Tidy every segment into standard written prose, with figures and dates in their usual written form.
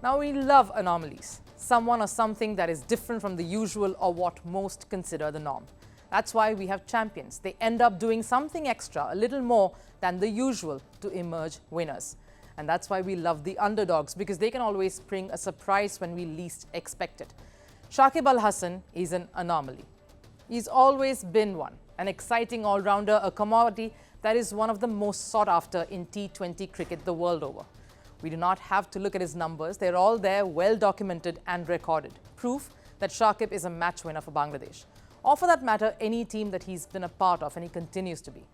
Now, we love anomalies, someone or something that is different from the usual or what most consider the norm. That's why we have champions. They end up doing something extra, a little more than the usual to emerge winners. And that's why we love the underdogs, because they can always bring a surprise when we least expect it. Shakib Al Hasan is an anomaly. He's always been one, an exciting all-rounder, a commodity that is one of the most sought after in T20 cricket the world over. We do not have to look at his numbers. They're all there, well documented and recorded. Proof that Shakib is a match winner for Bangladesh. Or for that matter, any team that he's been a part of, and he continues to be.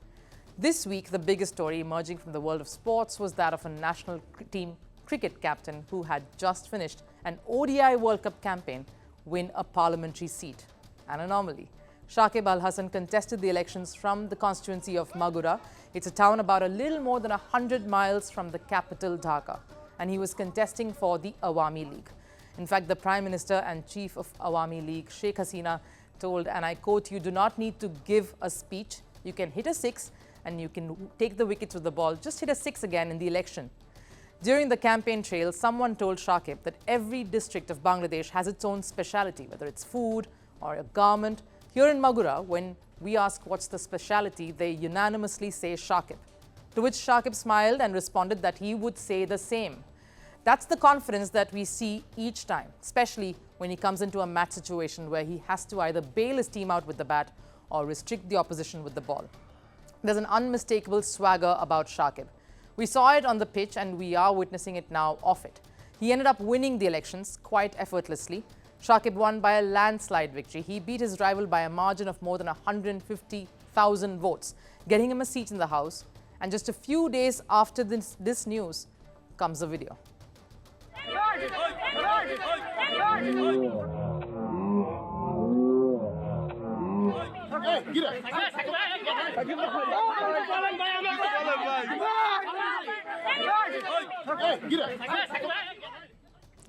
This week, the biggest story emerging from the world of sports was that of a national team cricket captain who had just finished an ODI World Cup campaign win a parliamentary seat. An anomaly. Shakib Al Hasan contested the elections from the constituency of Magura. It's a town about a little more than 100 miles from the capital Dhaka. And he was contesting for the Awami League. In fact, the Prime Minister and Chief of Awami League, Sheikh Hasina, told, and I quote, "You do not need to give a speech. You can hit a six and you can take the wickets with the ball. Just hit a six again in the election." During the campaign trail, someone told Shakib that every district of Bangladesh has its own speciality, whether it's food or a garment. Here in Magura, when we ask what's the speciality, they unanimously say Shakib. To which Shakib smiled and responded that he would say the same. That's the confidence that we see each time, especially when he comes into a match situation where he has to either bail his team out with the bat or restrict the opposition with the ball. There's an unmistakable swagger about Shakib. We saw it on the pitch and we are witnessing it now off it. He ended up winning the elections quite effortlessly. Shakib won by a landslide victory. He beat his rival by a margin of more than 150,000 votes, getting him a seat in the House. And just a few days after this news comes a video.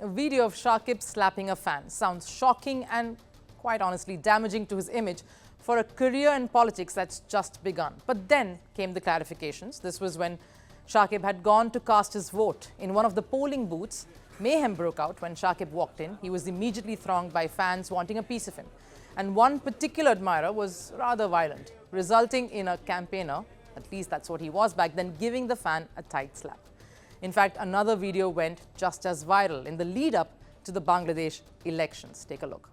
A video of Shakib slapping a fan sounds shocking and, quite honestly, damaging to his image for a career in politics that's just begun. But then came the clarifications. This was when Shakib had gone to cast his vote. In one of the polling booths, mayhem broke out when Shakib walked in. He was immediately thronged by fans wanting a piece of him. And one particular admirer was rather violent, resulting in a campaigner, at least that's what he was back then, giving the fan a tight slap. In fact, another video went just as viral in the lead up to the Bangladesh elections. Take a look.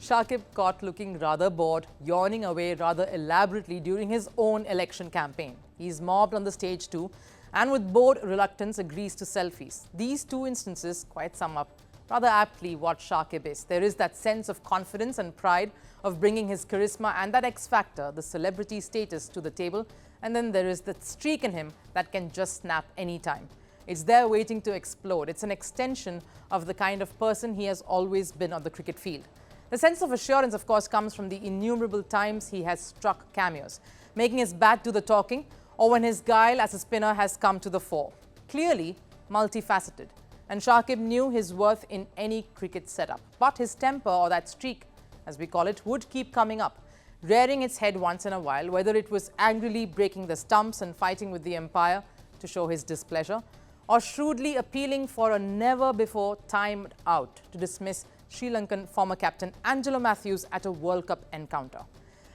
Shakib caught looking rather bored, yawning away rather elaborately during his own election campaign. He's mobbed on the stage too, and with bored reluctance agrees to selfies. These two instances quite sum up rather aptly what Shakib is. There is that sense of confidence and pride of bringing his charisma and that X factor, the celebrity status, to the table. And then there is that streak in him that can just snap anytime. It's there waiting to explode. It's an extension of the kind of person he has always been on the cricket field. The sense of assurance, of course, comes from the innumerable times he has struck cameos, making his bat do the talking, or when his guile as a spinner has come to the fore. Clearly multifaceted. And Shakib knew his worth in any cricket setup. But his temper, or that streak, as we call it, would keep coming up, rearing its head once in a while, whether it was angrily breaking the stumps and fighting with the umpire to show his displeasure, or shrewdly appealing for a never-before-timed out to dismiss Sri Lankan former captain Angelo Matthews at a World Cup encounter.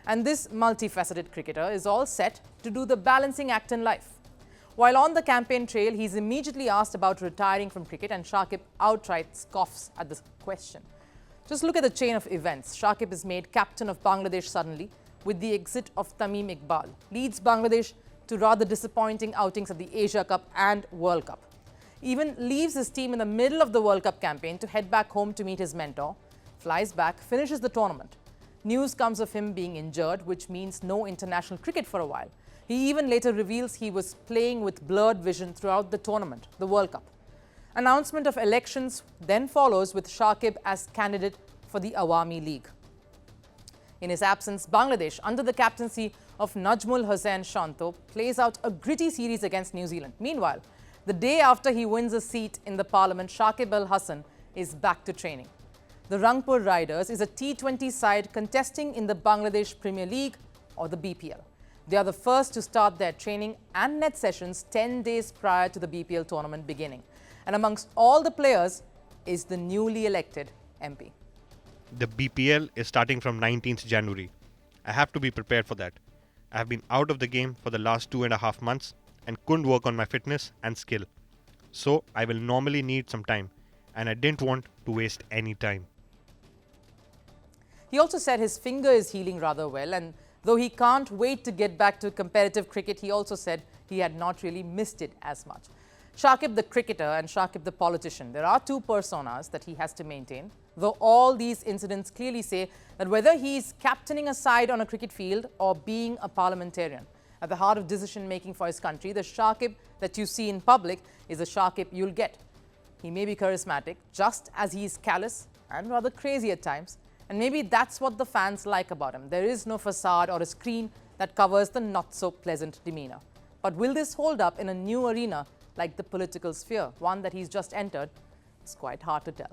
And this multifaceted cricketer is all set to do the balancing act in life. While on the campaign trail, he's immediately asked about retiring from cricket, and Shakib outright scoffs at the question. Just look at the chain of events. Shakib is made captain of Bangladesh suddenly with the exit of Tamim Iqbal, leads Bangladesh to rather disappointing outings at the Asia Cup and World Cup. Even leaves his team in the middle of the World Cup campaign to head back home to meet his mentor, flies back, finishes the tournament. News comes of him being injured, which means no international cricket for a while. He even later reveals he was playing with blurred vision throughout the tournament, the World Cup. Announcement of elections then follows with Shakib as candidate for the Awami League. In his absence, Bangladesh, under the captaincy of Najmul Hossain Shanto, plays out a gritty series against New Zealand. Meanwhile, the day after he wins a seat in the parliament, Shakib Al Hasan is back to training. The Rangpur Riders is a T20 side contesting in the Bangladesh Premier League or the BPL. They are the first to start their training and net sessions 10 days prior to the BPL tournament beginning. And amongst all the players is the newly elected MP. The BPL is starting from 19th January. I have to be prepared for that. I have been out of the game for the last 2.5 months and couldn't work on my fitness and skill. So I will normally need some time, and I didn't want to waste any time. He also said his finger is healing rather well, and though he can't wait to get back to competitive cricket, he also said he had not really missed it as much. Shakib the cricketer and Shakib the politician, there are two personas that he has to maintain, though all these incidents clearly say that whether he's captaining a side on a cricket field or being a parliamentarian, at the heart of decision-making for his country, the Shakib that you see in public is the Shakib you'll get. He may be charismatic, just as he is callous and rather crazy at times, and maybe that's what the fans like about him. There is no facade or a screen that covers the not-so-pleasant demeanor. But will this hold up in a new arena like the political sphere, one that he's just entered? It's quite hard to tell.